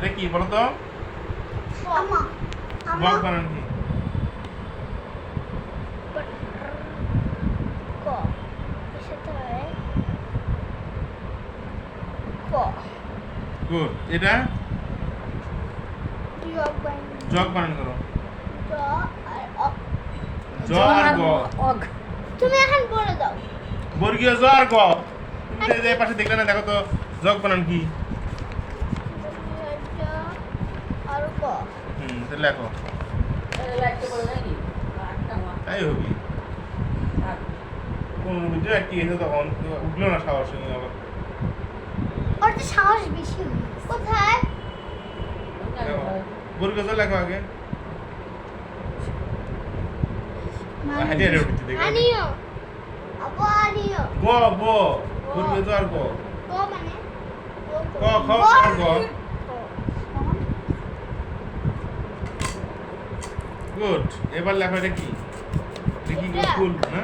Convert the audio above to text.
এটা কি বলো তো? বক বানান কি? গুড। এটা জগ বানান করো। জ আর গ। তুমি এখন বলে দাও। বর্গীয় জ আর গ। তুমি যে পাশে দেখলে না, দেখো তো জগ বানান কি? আর ক। তো লেখো। তাই হবি। কোন বুঝছো একটি এসে তখন উঠলো না সাহস নিয়ে আবার। ওর তো সাহস বেশি। কোথায়? দেখো বর্গীয় জ লেখো আগে। হাইটে রে উঠতে দেখো। আনিও। আবো আনিও। গ ব বর্গীয় জ আর গ। ক মানে ক খ আর গ। গুড। এবার লেখো এটা কি? এটা কি ফুল না?